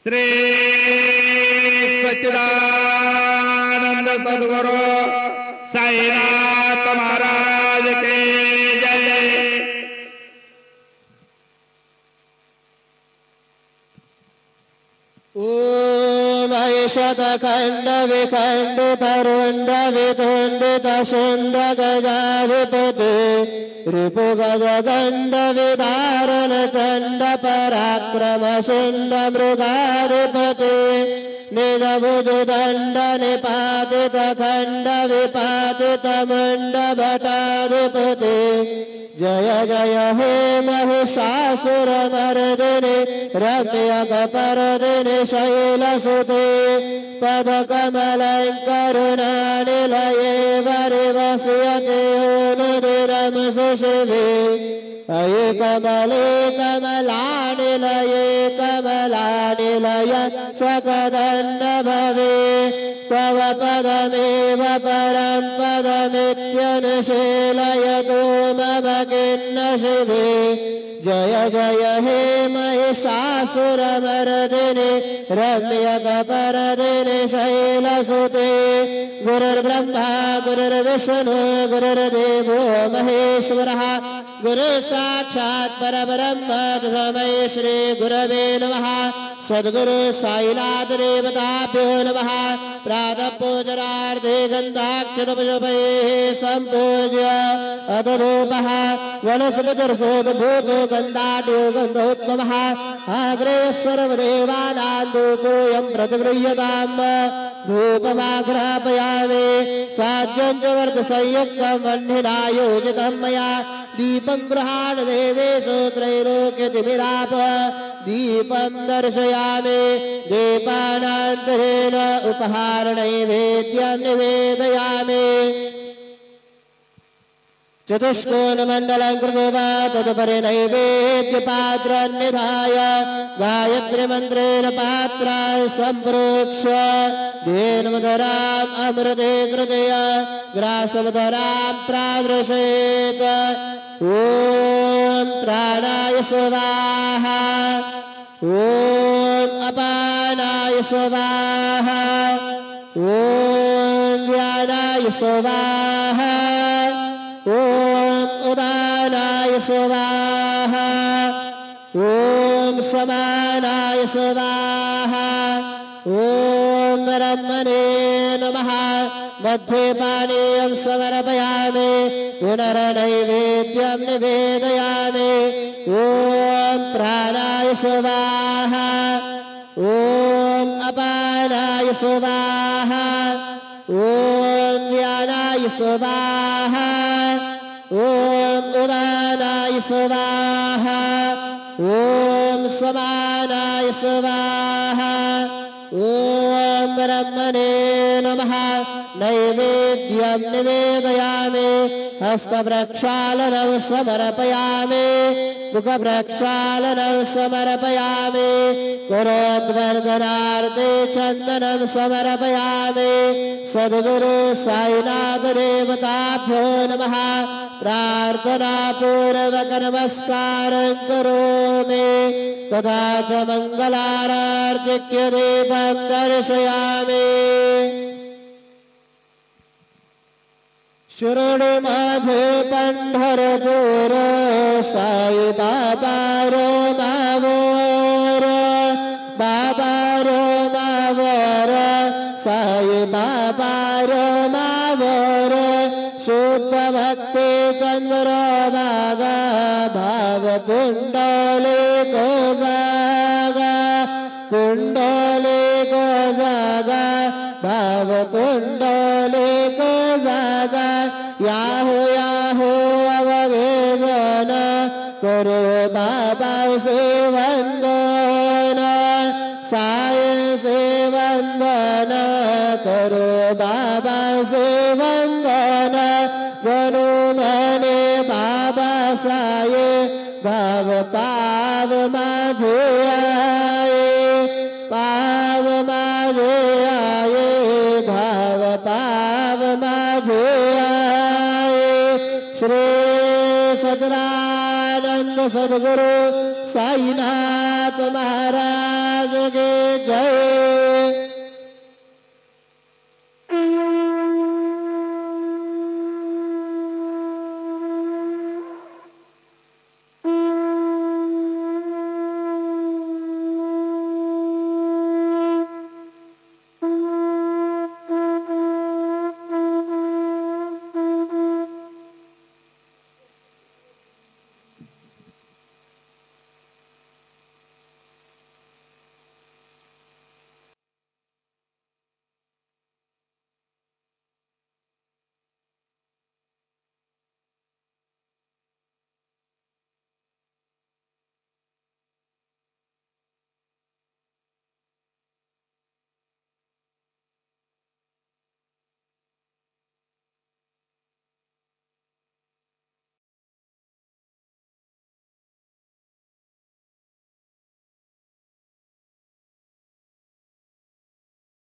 श्री सच्चिदानंद सद्गुरु साईनाथ महाराज के जय। ओम शतखंड विखंडित रुंड वितुंडित शुंड गजाधिपति रिपु गज गंड विदारण चंड पराक्रम शुंड मृगाधिपति निज भुज दंड निपातित खंड विपातित मुंड भटाधिपति जय जय हे महिषासुर मर्दिनि रम्यकपर्दिनि शैलसुते पदकमलङ्करुणानिलये वरिवस्यते योनुदिरं सुशिवे अये कमले कमलानिलये कमलानिलय स्वकदण्ड भवे तव पदमेव परं पदमित्यनुशीलयतु मम खिन्न शिवे जय जय हे महिषासुरमर्दिनि रम्यकपर्दिनि शैलसुते गुरुर्ब्रह्मा गुरुर्विष्णु गुरुर्देवो महेश्वरः गुरु साक्षात् परब्रह्म तस्मै श्री गुरवे नमः। सद्गुरु साईनाथ देवताभ्यो नमः। प्रातः पूजनार्थे गन्धाक्षतपुष्पैः सम्पूज्य अधधूपः वनस्पतिर्षोदभूतो गन्धाढ्यो गन्धोत्तमः अग्रे सर्वदेवानां धूपोऽयं प्रतिगृह्यताम् धूपमाघ्रापयामि साज्यं च वर्धसंयुक्तं वह्निना योजितं मया दीपं गृहाण देवेषु त्रैलोक्यतिमिराप दीपं दर्शयामि दीपानान्तरेण उपहारनैवेद्यं निवेदयामि चतुष्कोणमण्डलं कृत्वा तदुपरि नैवेद्यपात्रं निधाय गायत्रीमन्त्रेण पात्राय सम्प्रोक्ष्य धेनुमधुराम् अमृते कृतय ग्रासमधुरां प्रादृशेत् ॐ प्राणाय स्वाहा ॐ अपानाय स्वाहा ॐ व्यानाय स्वाहा ॐ उदानाय स्वाहा ॐ समानाय स्वाहा ॐ ब्रह्मणे नमः। मध्ये पानीयं समर्पयामि पुनर्नैवेद्यं निवेदयामि ॐ प्राणाय स्वाहा ॐ अपानाय स्वाहा ॐ व्यानाय स्वाहा ॐ उदानाय स्वाहा ॐ समानाय स्वाहा ॐ ब्रह्मणे नमः। नैवेद्यं निवेदयामि हस्तप्रक्षालनं समर्पयामि मुखप्रक्षालनं समर्पयामि करोद्वर्धनार्थे चन्दनं समर्पयामि सद्गुरु साईनाथ देवताभ्यो नमः। प्रार्थनापूर्वक नमस्कारं करोमि तथा च मङ्गलारार्तिक्यदीपं दर्शयामि। शरणु माझे पंढरपूर साई बाबा रो मावर बाबा रो मावर साई बाबा रो मावर शुद्ध भक्ति चंद्र मागा भाव पुंडले को जागा पुंडले को जागा भाव पुंडले को जागा याहो याहो अवघेजन करो बाबा से वंदन साय से वंदन करो बाबा से वंदन गणु मने बाबा साय भाव पाव माझे आये पाव माझे आये भाव पाव माझे आये श्री सच्चिदानंद सद्गुरु साईनाथ महाराज की जय